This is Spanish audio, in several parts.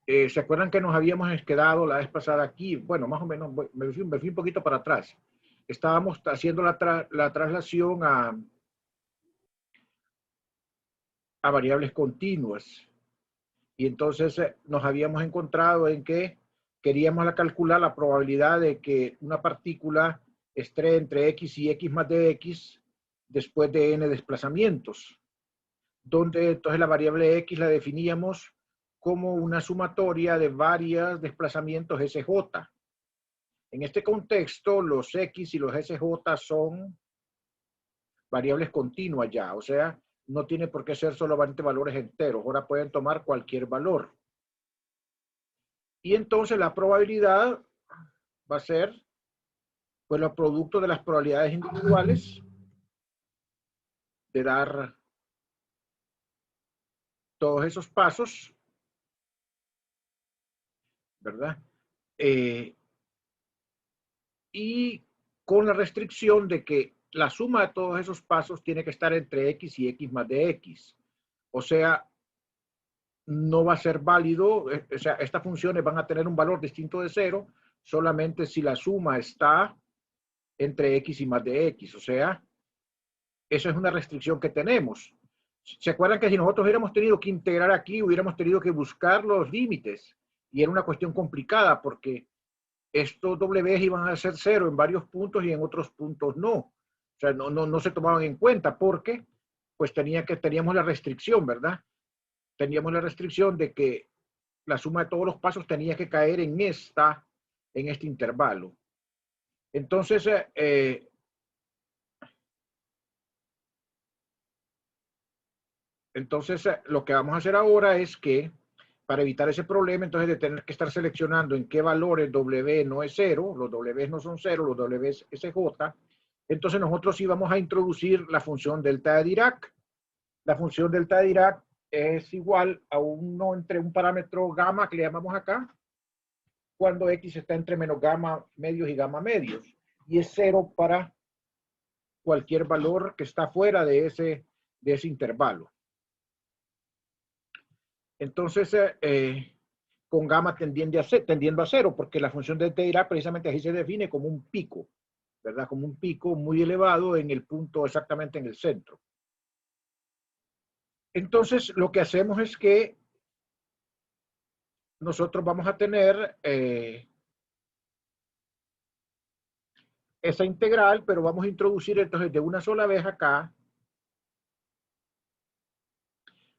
¿Se acuerdan que nos habíamos quedado la vez pasada aquí? Bueno, más o menos, me fui un poquito para atrás. Estábamos haciendo la traslación a variables continuas. Y entonces nos habíamos encontrado en que queríamos calcular la probabilidad de que una partícula esté entre x y x más de x después de n desplazamientos, donde entonces la variable x la definíamos como una sumatoria de varios desplazamientos SJ. En este contexto, los x y los SJ son variables continuas ya, o sea, no tiene por qué ser solamente valores enteros, ahora pueden tomar cualquier valor. Y entonces la probabilidad va a ser pues el producto de las probabilidades individuales de dar todos esos pasos, ¿verdad? Y con la restricción de que la suma de todos esos pasos tiene que estar entre x y x más de x. O sea, no va a ser válido, o sea, estas funciones van a tener un valor distinto de 0 solamente si la suma está entre x y más de x. O sea, esa es una restricción que tenemos. ¿Se acuerdan que si nosotros hubiéramos tenido que integrar aquí, hubiéramos tenido que buscar los límites? Y era una cuestión complicada porque estos W iban a ser 0 en varios puntos y en otros puntos no. O sea, no se tomaban en cuenta porque pues teníamos la restricción, ¿verdad? Teníamos la restricción de que la suma de todos los pasos tenía que caer en este intervalo. Entonces, lo que vamos a hacer ahora es que, para evitar ese problema, entonces de tener que estar seleccionando en qué valores W no es 0, los W no son 0, los W es SJ, entonces nosotros sí vamos a introducir la función delta de Dirac. La función delta de Dirac es igual a 1 entre un parámetro gamma que le llamamos acá, cuando X está entre menos gamma medios y gamma medios, y es 0 para cualquier valor que está fuera de ese intervalo. Entonces, con gamma tendiendo a 0, porque la función de Dirac precisamente así se define como un pico, ¿verdad? Como un pico muy elevado en el punto exactamente en el centro. Entonces, lo que hacemos es que nosotros vamos a tener esa integral, pero vamos a introducir entonces de una sola vez acá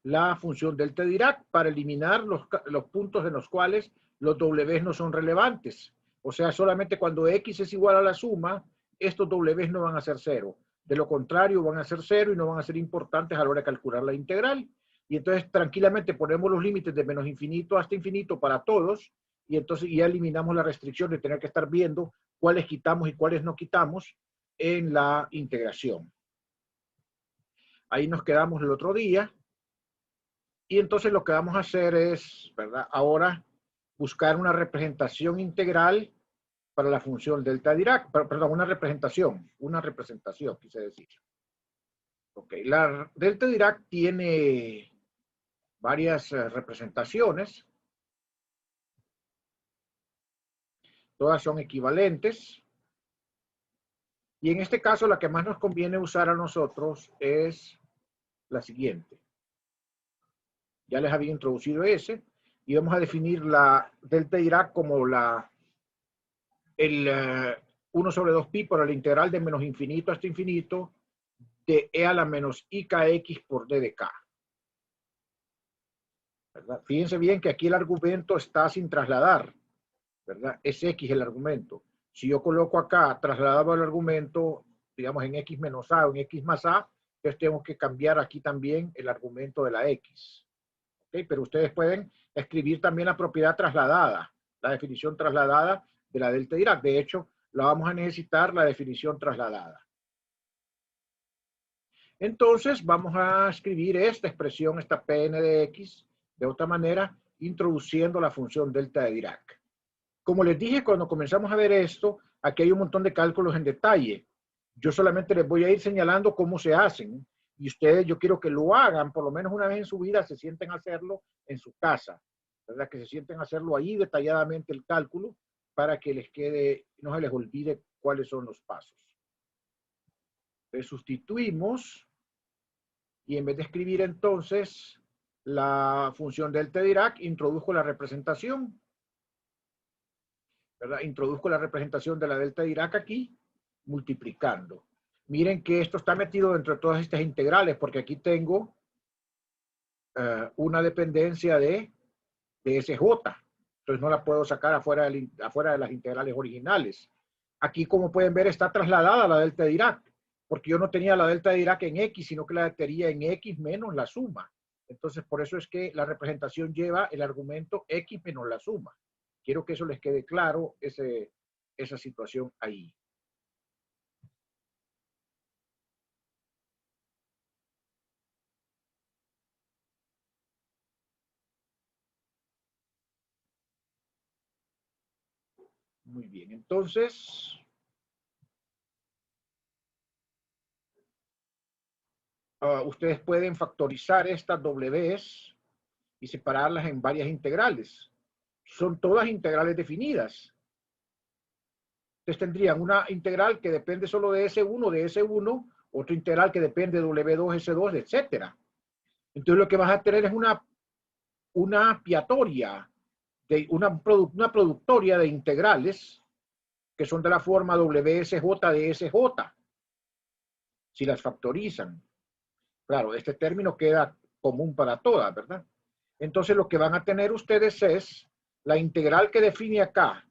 la función delta Dirac para eliminar los puntos en los cuales los W no son relevantes. O sea, solamente cuando X es igual a la suma, estos W no van a ser 0. De lo contrario, van a ser 0 y no van a ser importantes a la hora de calcular la integral. Y entonces tranquilamente ponemos los límites de menos infinito hasta infinito para todos, y entonces ya eliminamos la restricción de tener que estar viendo cuáles quitamos y cuáles no quitamos en la integración. Ahí nos quedamos el otro día. Y entonces lo que vamos a hacer es, ¿verdad? Ahora buscar una representación integral para la función delta Dirac, perdón, una representación, quise decir. Ok, la delta Dirac tiene varias representaciones. Todas son equivalentes. Y en este caso la que más nos conviene usar a nosotros es la siguiente. Ya les había introducido ese. Y vamos a definir la delta Dirac como el 1 sobre 2pi por la integral de menos infinito hasta infinito de e a la menos ikx por d de k. ¿Verdad? Fíjense bien que aquí el argumento está sin trasladar, ¿verdad? Es x el argumento. Si yo coloco acá trasladado el argumento, digamos en x menos a o en x más a, entonces tengo que cambiar aquí también el argumento de la x. ¿Okay? Pero ustedes pueden escribir también la propiedad trasladada, la definición trasladada de la delta Dirac. De hecho, la vamos a necesitar la definición trasladada. Entonces, vamos a escribir esta expresión, esta Pn de x, de otra manera, introduciendo la función delta de Dirac. Como les dije cuando comenzamos a ver esto, aquí hay un montón de cálculos en detalle. Yo solamente les voy a ir señalando cómo se hacen. Y ustedes, yo quiero que lo hagan, por lo menos una vez en su vida, se sienten a hacerlo en su casa. ¿verdad? Que se sienten a hacerlo ahí detalladamente el cálculo para que les quede, no se les olvide cuáles son los pasos. Entonces sustituimos y en vez de escribir entonces la función delta Dirac, introduzco la representación, ¿verdad? Introduzco la representación de la delta Dirac aquí, multiplicando. Miren que esto está metido dentro de todas estas integrales, porque aquí tengo una dependencia de SJ. Entonces no la puedo sacar afuera de las integrales originales. Aquí, como pueden ver, está trasladada la delta Dirac, porque yo no tenía la delta Dirac en X, sino que la tenía en X menos la suma. Entonces, por eso es que la representación lleva el argumento X menos la suma. Quiero que eso les quede claro, esa situación ahí. Muy bien, entonces, ustedes pueden factorizar estas Ws y separarlas en varias integrales. Son todas integrales definidas. Entonces tendrían una integral que depende solo de S1, otra integral que depende de W2, S2, etc. Entonces lo que vas a tener es una piatoria, una productoria de integrales que son de la forma WSJ de SJ, si las factorizan. Claro, este término queda común para todas, ¿verdad? Entonces lo que van a tener ustedes es la integral que define acá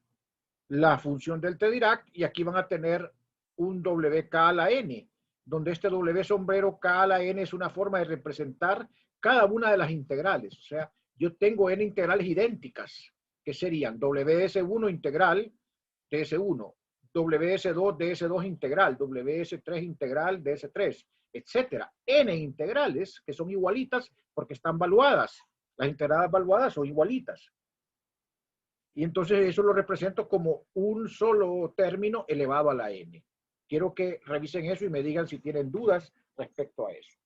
la función delta Dirac, y aquí van a tener un WK a la N, donde este W sombrero K a la N es una forma de representar cada una de las integrales. O sea, yo tengo N integrales idénticas, que serían WS1 integral de S1, WS2 de S2 integral, WS3 integral de S3, etcétera. N integrales que son igualitas porque están valuadas. Las integrales valuadas son igualitas. Y entonces eso lo represento como un solo término elevado a la n. Quiero que revisen eso y me digan si tienen dudas respecto a eso.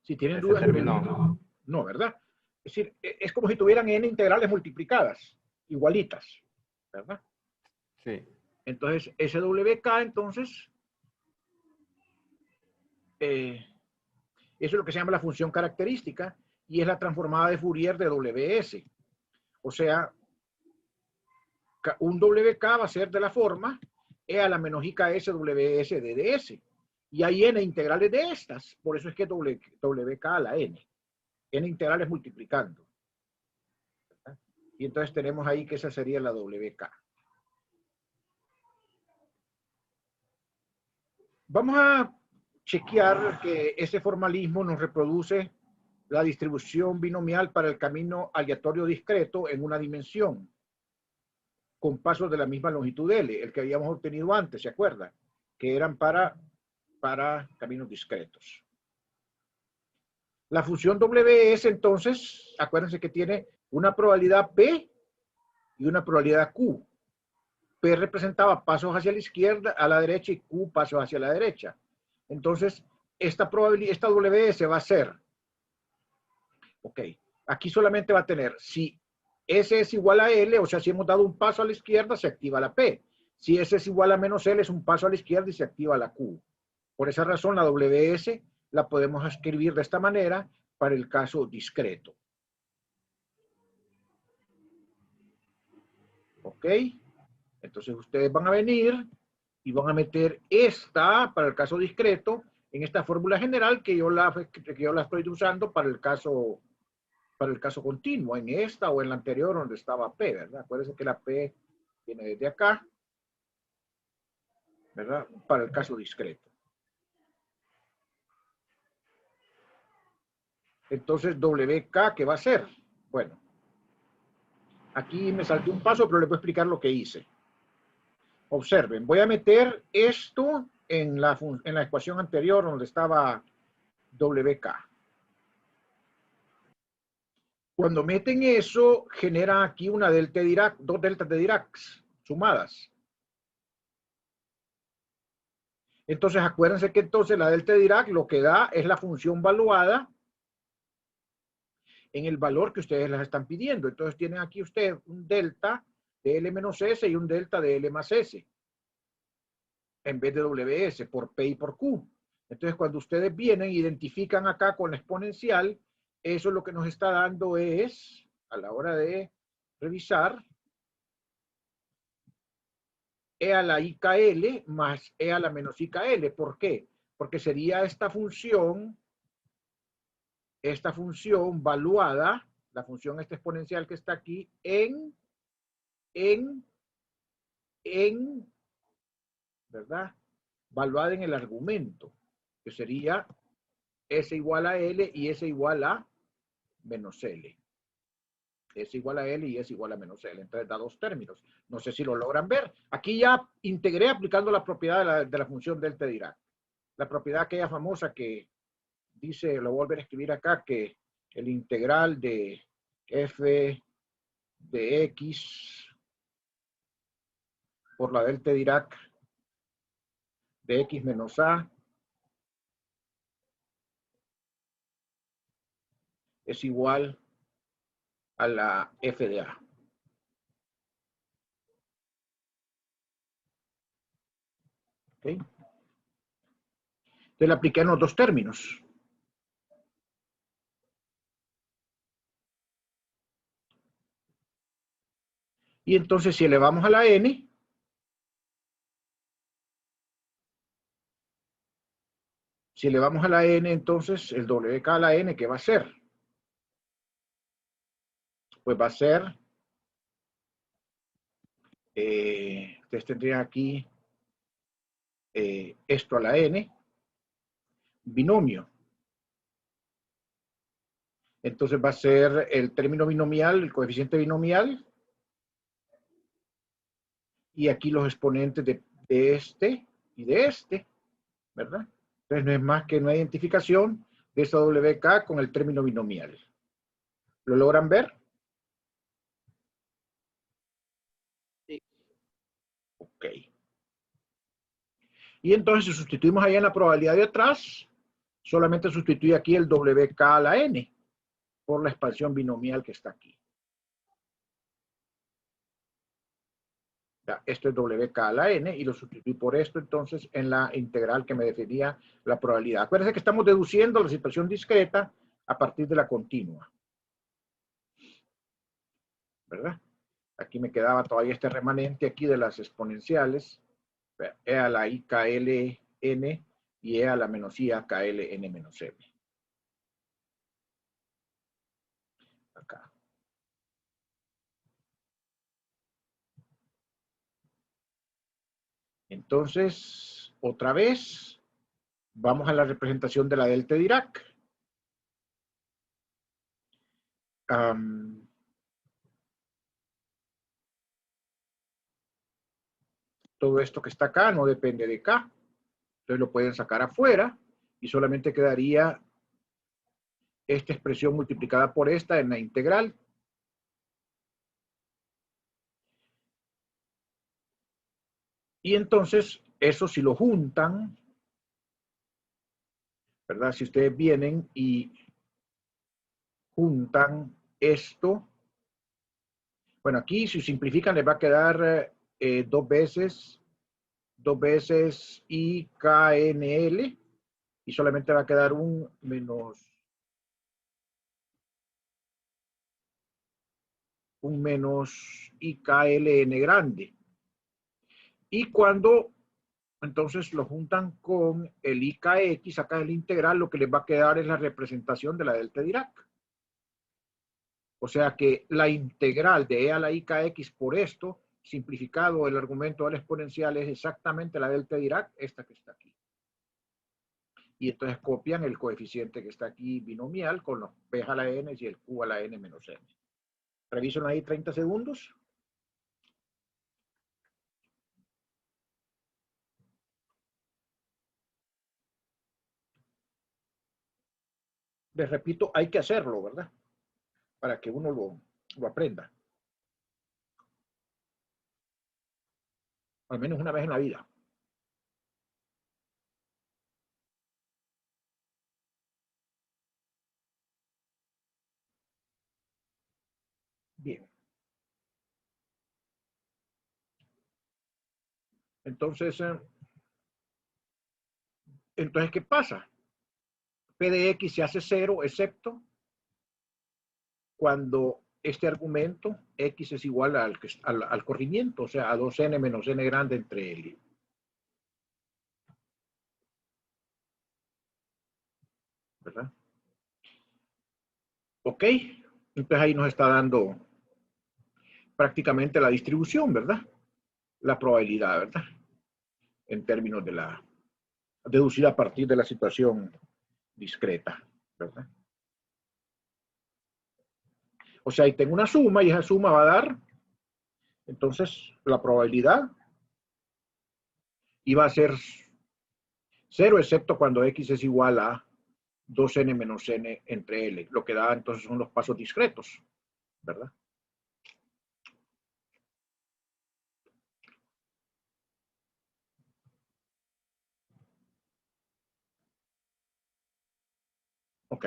Si tienen dudas, término. no, ¿verdad? Es decir, es como si tuvieran n integrales multiplicadas, igualitas, ¿verdad? Sí. Entonces, SWK, entonces, eso es lo que se llama la función característica y es la transformada de Fourier de WS. O sea, un WK va a ser de la forma E a la menos IKS WS de DS. Y hay N integrales de estas, por eso es que WK a la N. N integrales multiplicando. Y entonces tenemos ahí que esa sería la WK. Vamos a chequear que ese formalismo nos reproduce la distribución binomial para el camino aleatorio discreto en una dimensión, con pasos de la misma longitud L, el que habíamos obtenido antes, ¿se acuerdan? Que eran para caminos discretos. La función WS, entonces, acuérdense que tiene una probabilidad P y una probabilidad Q. P representaba pasos hacia la izquierda, a la derecha, y Q pasos hacia la derecha. Entonces, esta WS va a ser, ok, aquí solamente va a tener, si S es igual a L, o sea, si hemos dado un paso a la izquierda, se activa la P. Si S es igual a menos L, es un paso a la izquierda y se activa la Q. Por esa razón, la WS la podemos escribir de esta manera para el caso discreto. ¿Ok? Entonces ustedes van a venir y van a meter esta para el caso discreto en esta fórmula general que yo la estoy usando para el caso continuo, en esta o en la anterior donde estaba P, ¿verdad? Acuérdense que la P viene desde acá, ¿verdad? Para el caso discreto. Entonces, WK, ¿qué va a ser? Bueno, aquí me salté un paso, pero les voy a explicar lo que hice. Observen, voy a meter esto en la ecuación anterior donde estaba WK. Cuando meten eso, genera aquí una delta Dirac, dos deltas de Dirac sumadas. Entonces, acuérdense que entonces la delta de Dirac lo que da es la función valuada en el valor que ustedes las están pidiendo. Entonces, tienen aquí ustedes un delta de L menos S y un delta de L más S en vez de WS por P y por Q. Entonces, cuando ustedes vienen, identifican acá con la exponencial, eso lo que nos está dando es, a la hora de revisar, E a la IKL más E a la menos IKL. ¿Por qué? Porque sería esta función valuada, la función esta exponencial que está aquí, en, ¿verdad? Valuada en el argumento, que sería S igual a L y S igual a menos L. S igual a L y S igual a menos L. Entonces da dos términos. No sé si lo logran ver. Aquí ya integré aplicando la propiedad de la función delta de Dirac. La propiedad aquella famosa que dice, lo voy a volver a escribir acá, que el integral de f de x por la delta de Dirac de x menos a es igual a la f de a. ¿Okay? Entonces le apliqué en los dos términos. Y entonces si elevamos a la n, entonces el WK a la n, ¿qué va a ser? Pues va a ser, ustedes tendrían aquí esto a la n, binomio. Entonces va a ser el término binomial, el coeficiente binomial, y aquí los exponentes de este y de este, ¿verdad? Entonces no es más que una identificación de esa WK con el término binomial. ¿Lo logran ver? Sí. Ok. Y entonces si sustituimos ahí en la probabilidad de atrás, solamente sustituye aquí el WK a la n por la expansión binomial que está aquí. Ya, esto es WK a la n y lo sustituí por esto entonces en la integral que me definía la probabilidad. Acuérdense que estamos deduciendo la situación discreta a partir de la continua. ¿Verdad? Aquí me quedaba todavía este remanente aquí de las exponenciales. E a la IKLN y E a la menos I a KLN menos M. Acá. Entonces, otra vez, vamos a la representación de la delta de Dirac. Todo esto que está acá no depende de K. Entonces lo pueden sacar afuera y solamente quedaría esta expresión multiplicada por esta en la integral. Y entonces, eso si lo juntan, ¿verdad? Si ustedes vienen y juntan esto, bueno, aquí si simplifican les va a quedar dos veces IKNL y solamente va a quedar un menos IKLN grande. Y cuando entonces lo juntan con el IKX, acá el integral, lo que les va a quedar es la representación de la delta de Dirac. O sea que la integral de E a la IKX por esto, simplificado el argumento de la exponencial, es exactamente la delta de Dirac, esta que está aquí. Y entonces copian el coeficiente que está aquí binomial con los P a la N y el Q a la N menos M. Revisan ahí 30 segundos. Les repito, hay que hacerlo, ¿verdad? Para que uno lo aprenda. Al menos una vez en la vida. Entonces, ¿qué pasa? P de X se hace cero, excepto cuando este argumento X es igual al corrimiento, o sea, a 2n menos n grande entre L. ¿Verdad? Ok, entonces ahí nos está dando prácticamente la distribución, ¿verdad? La probabilidad, ¿verdad? En términos de la deducida a partir de la situación discreta, ¿verdad? O sea, ahí tengo una suma y esa suma va a dar, entonces, la probabilidad y va a ser cero, excepto cuando X es igual a 2n menos n entre L. Lo que da entonces son los pasos discretos, ¿verdad? Ok.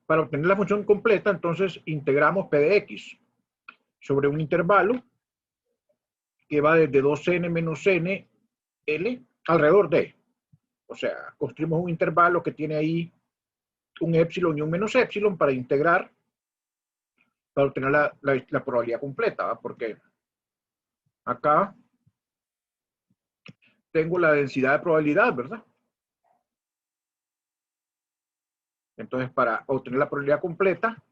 Para obtener la función completa, entonces integramos p de x sobre un intervalo que va desde 2n menos n L alrededor de. O sea, construimos un intervalo que tiene ahí un épsilon y un menos épsilon para integrar, para obtener la probabilidad completa, ¿va? Porque acá tengo la densidad de probabilidad, ¿verdad? Entonces, para obtener la probabilidad completa,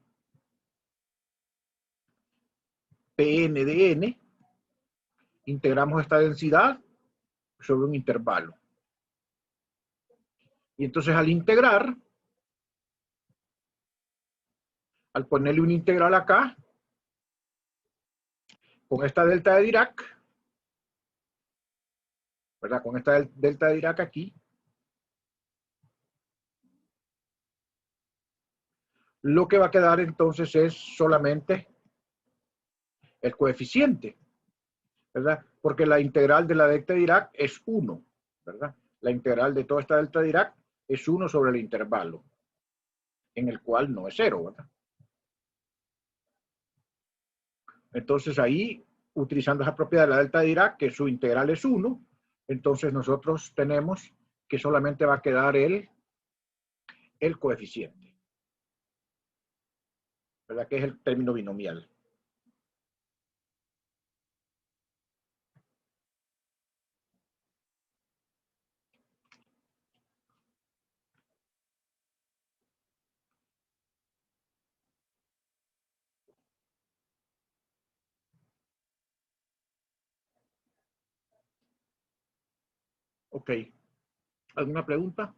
Pn de n, integramos esta densidad sobre un intervalo. Y entonces al integrar, al ponerle un integral acá, con esta delta de Dirac, ¿verdad? Con esta delta de Dirac aquí, lo que va a quedar entonces es solamente el coeficiente, ¿verdad? Porque la integral de la delta de Dirac es 1, ¿verdad? La integral de toda esta delta de Dirac es 1 sobre el intervalo, en el cual no es 0, ¿verdad? Entonces ahí, utilizando esa propiedad de la delta de Dirac, que su integral es 1, entonces nosotros tenemos que solamente va a quedar el coeficiente, ¿verdad? Que es el término binomial. Ok. ¿Alguna pregunta?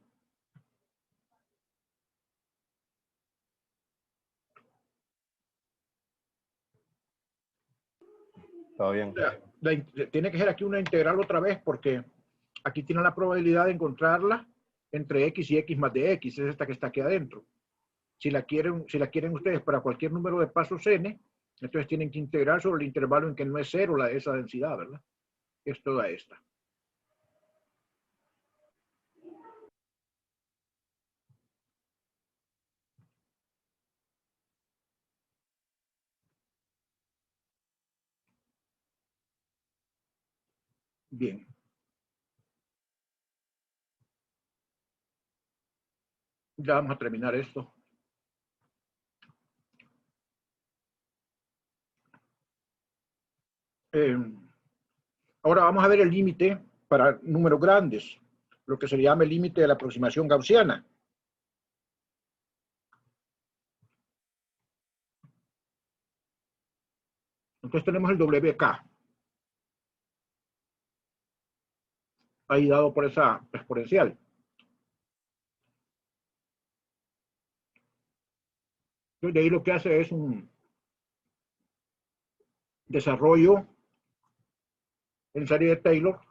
Todo bien. Tiene que ser aquí una integral otra vez porque aquí tiene la probabilidad de encontrarla entre x y x más de x, es esta que está aquí adentro. Si la quieren ustedes para cualquier número de pasos n, entonces tienen que integrar sobre el intervalo en que no es cero esa densidad, ¿verdad? Es toda esta. Bien. Ya vamos a terminar esto. Ahora vamos a ver el límite para números grandes, lo que se llama el límite de la aproximación gaussiana. Entonces tenemos el WK, ahí dado por esa exponencial. Entonces de ahí lo que hace es un desarrollo en serie de Taylor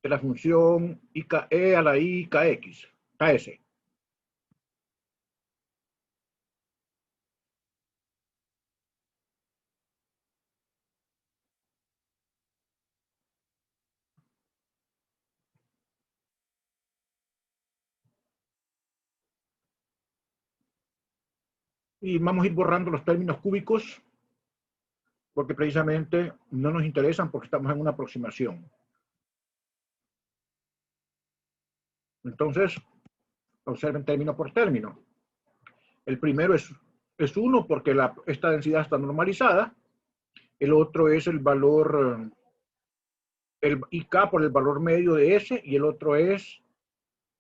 de la función e a la i kx, ks. Y vamos a ir borrando los términos cúbicos porque precisamente no nos interesan porque estamos en una aproximación. Entonces, observen término por término. El primero es 1 porque esta densidad está normalizada. El otro es el valor, el IK por el valor medio de S, y el otro es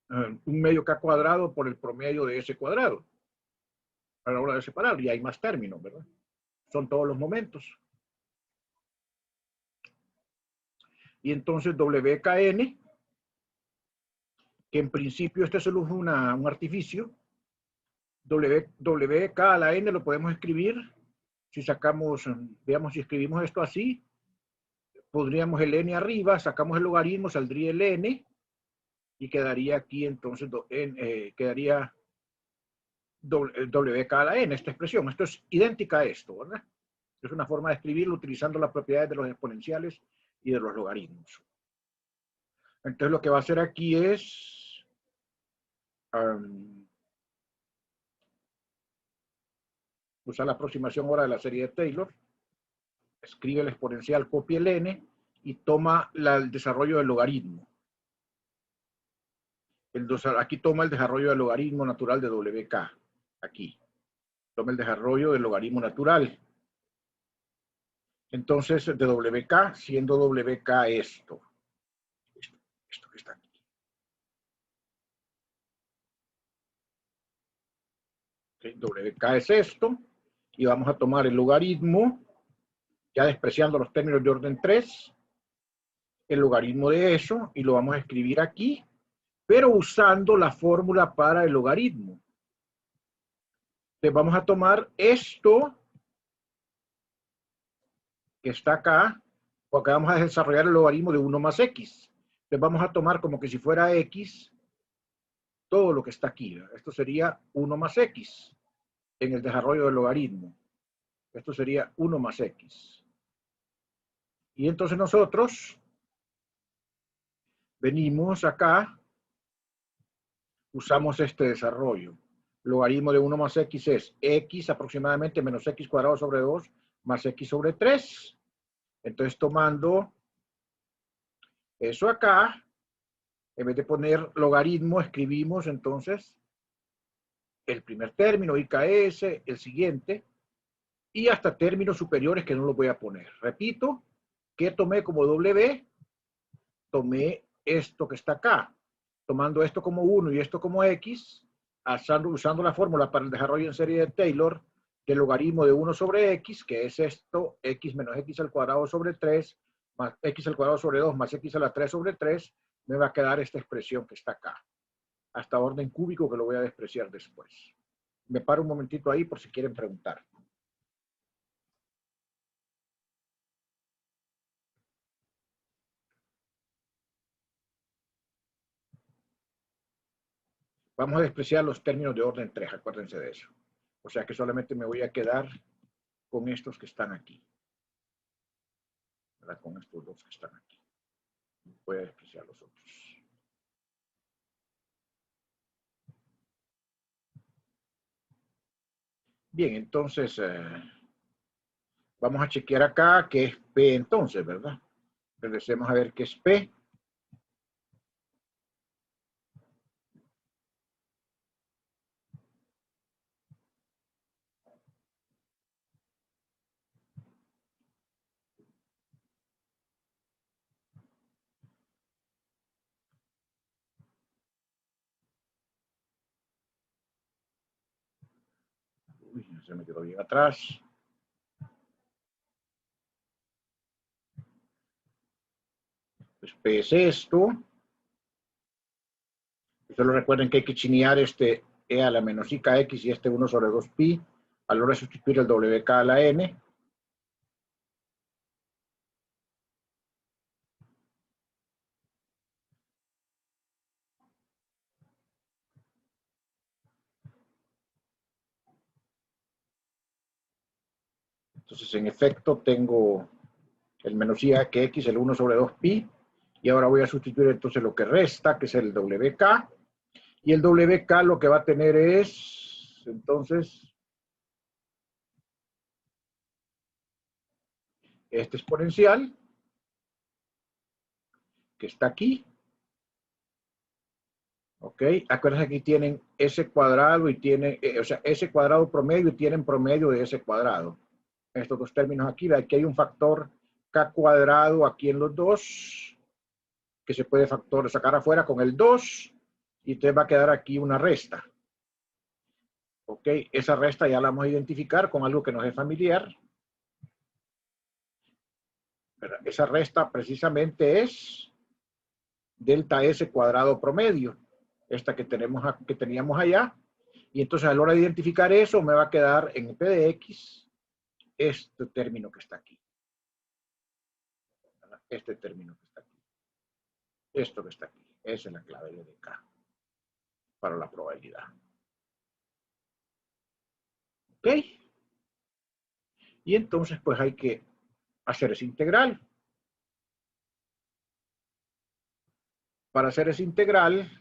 un medio K cuadrado por el promedio de S cuadrado. A la hora de separar, y hay más términos, ¿verdad? Son todos los momentos. Y entonces WKN, que en principio este solo es un artificio, WK a la N lo podemos escribir, si sacamos, veamos si escribimos esto así, pondríamos el N arriba, sacamos el logaritmo, saldría el N, y quedaría aquí entonces, quedaría WK a la N, esta expresión. Esto es idéntica a esto, ¿verdad? Es una forma de escribirlo utilizando las propiedades de los exponenciales y de los logaritmos. Entonces lo que va a hacer aquí es usar la aproximación ahora de la serie de Taylor, escribe el exponencial, copia el N y toma el desarrollo del logaritmo. Aquí toma el desarrollo del logaritmo natural de WK. Aquí. Toma el desarrollo del logaritmo natural. Entonces, de WK, siendo WK esto. Esto que está aquí. Okay, WK es esto. Y vamos a tomar el logaritmo, ya despreciando los términos de orden 3, el logaritmo de eso, y lo vamos a escribir aquí, pero usando la fórmula para el logaritmo. Entonces vamos a tomar esto que está acá, porque vamos a desarrollar el logaritmo de 1 más x. Entonces vamos a tomar como que si fuera x todo lo que está aquí. Esto sería 1 más x en el desarrollo del logaritmo. Esto sería 1 más x. Y entonces nosotros venimos acá, usamos este desarrollo. Logaritmo de 1 más x es x aproximadamente menos x cuadrado sobre 2 más x sobre 3. Entonces, tomando eso acá, en vez de poner logaritmo, escribimos entonces el primer término, IKS, el siguiente, y hasta términos superiores que no los voy a poner. Repito, ¿qué tomé como W? Tomé esto que está acá. Tomando esto como 1 y esto como X, usando la fórmula para el desarrollo en serie de Taylor del logaritmo de 1 sobre X, que es esto, X menos X al cuadrado sobre 3, más X al cuadrado sobre 2, más X a la 3 sobre 3, me va a quedar esta expresión que está acá. Hasta orden cúbico, que lo voy a despreciar después. Me paro un momentito ahí por si quieren preguntar. Vamos a despreciar los términos de orden 3, acuérdense de eso. O sea que solamente me voy a quedar con estos que están aquí. ¿Verdad? Con estos dos que están aquí. Voy a despreciar los otros. Bien, entonces vamos a chequear acá qué es P entonces, ¿verdad? Regresemos a ver qué es P. Uy, se me quedó bien atrás. Pues P es esto. Solo recuerden que hay que chinear este E a la menos IKX y este 1 sobre 2pi a la hora de sustituir el WK a la N. Entonces, en efecto, tengo el menos IKX, el 1 sobre 2pi, y ahora voy a sustituir entonces lo que resta, que es el WK, y el WK lo que va a tener es, entonces, este exponencial, que está aquí. Ok, acuérdense que aquí tienen S cuadrado y tienen, o sea, S cuadrado promedio y tienen promedio de S cuadrado. Estos dos términos aquí, aquí hay un factor K cuadrado aquí en los dos, que se puede sacar afuera con el 2, y entonces va a quedar aquí una resta. Ok, esa resta ya la vamos a identificar con algo que nos es familiar. Esa resta precisamente es delta S cuadrado promedio, esta que teníamos allá. Y entonces a la hora de identificar eso me va a quedar en P de X este término que está aquí. Este término que está aquí. Esto que está aquí. Esa es la clave de K para la probabilidad. ¿Ok? Y entonces pues hay que hacer ese integral. Para hacer ese integral,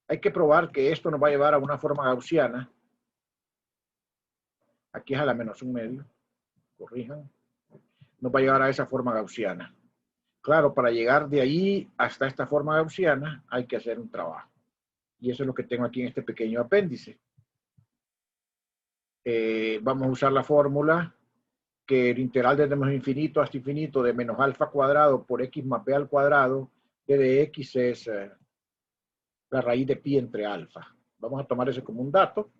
hay que probar que esto nos va a llevar a una forma gaussiana. Aquí es a la menos un medio. Corrijan. Nos va a llevar a esa forma gaussiana. Claro, para llegar de ahí hasta esta forma gaussiana hay que hacer un trabajo. Y eso es lo que tengo aquí en este pequeño apéndice. Vamos a usar la fórmula que el integral desde menos infinito hasta infinito de menos alfa cuadrado por x más b al cuadrado de x es la raíz de pi entre alfa. Vamos a tomar ese como un dato.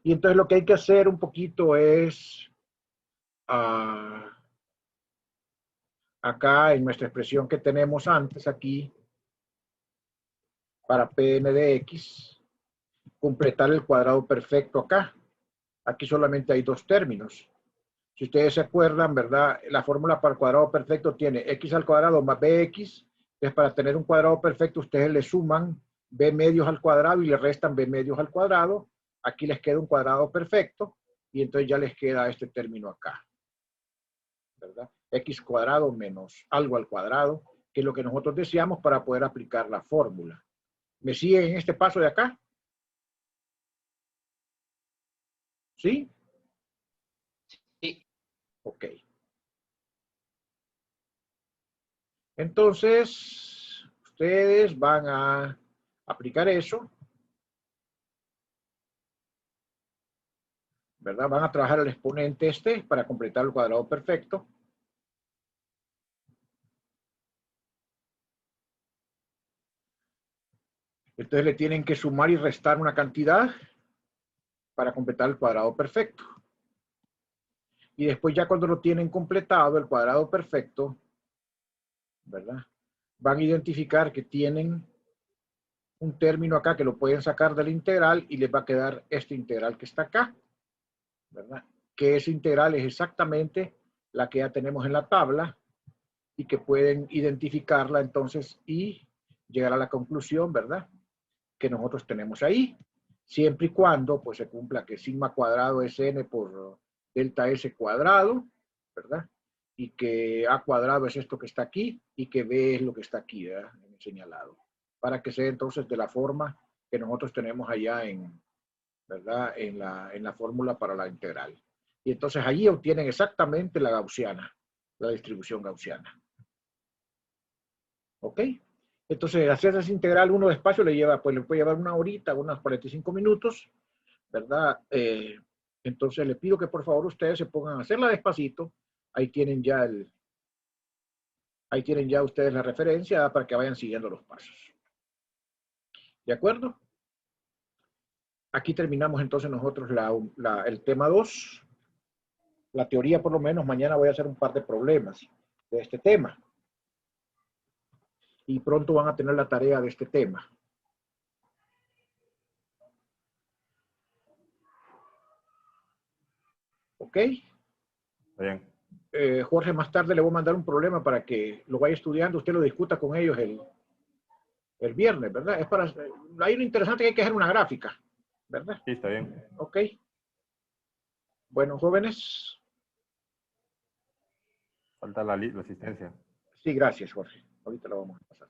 Y entonces lo que hay que hacer un poquito es acá en nuestra expresión que tenemos antes aquí para Pn de x, completar el cuadrado perfecto acá. Aquí solamente hay dos términos. Si ustedes se acuerdan, ¿verdad? La fórmula para el cuadrado perfecto tiene x al cuadrado más bx. Entonces, para tener un cuadrado perfecto, ustedes le suman b medios al cuadrado y le restan b medios al cuadrado. Aquí les queda un cuadrado perfecto y entonces ya les queda este término acá, ¿verdad? X cuadrado menos algo al cuadrado, que es lo que nosotros deseamos para poder aplicar la fórmula. ¿Me siguen en este paso de acá? ¿Sí? Sí. Ok. Entonces, ustedes van a aplicar eso, ¿verdad? Van a trabajar el exponente este para completar el cuadrado perfecto. Entonces le tienen que sumar y restar una cantidad para completar el cuadrado perfecto. Y después ya cuando lo tienen completado, el cuadrado perfecto, ¿verdad? Van a identificar que tienen un término acá que lo pueden sacar del integral y les va a quedar este integral que está acá, ¿verdad? Que ese integral es exactamente la que ya tenemos en la tabla y que pueden identificarla entonces y llegar a la conclusión, ¿verdad? Que nosotros tenemos ahí, siempre y cuando pues se cumpla que sigma cuadrado es n por delta s cuadrado, ¿verdad? Y que a cuadrado es esto que está aquí y que b es lo que está aquí, ¿verdad? En el señalado. Para que sea entonces de la forma que nosotros tenemos allá en, ¿verdad? En la fórmula para la integral. Y entonces allí obtienen exactamente la gaussiana, la distribución gaussiana. ¿Ok? Entonces, hacer esa integral uno despacio le lleva, pues le puede llevar una horita, unos 45 minutos, ¿verdad? Entonces le pido que por favor ustedes se pongan a hacerla despacito. Ahí tienen ya ustedes la referencia para que vayan siguiendo los pasos. ¿De acuerdo? Aquí terminamos entonces nosotros el tema 2. La teoría, por lo menos, mañana voy a hacer un par de problemas de este tema. Y pronto van a tener la tarea de este tema. ¿Ok? Bien. Jorge, más tarde le voy a mandar un problema para que lo vaya estudiando, usted lo discuta con ellos el viernes, ¿verdad? Hay lo interesante que hay que hacer una gráfica, ¿verdad? Sí, está bien. Ok. Bueno, jóvenes. Falta la asistencia. Sí, gracias, Jorge. Ahorita lo vamos a pasar.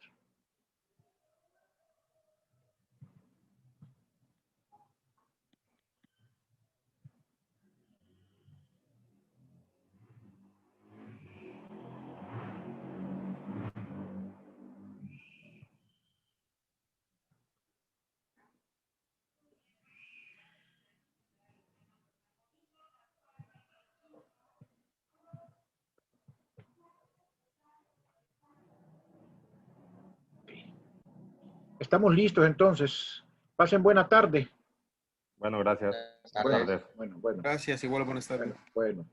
Estamos listos entonces. Pasen buena tarde. Bueno, gracias. Buenas tardes. Buenas tardes. Bueno. Gracias, igual buenas tardes. Bueno.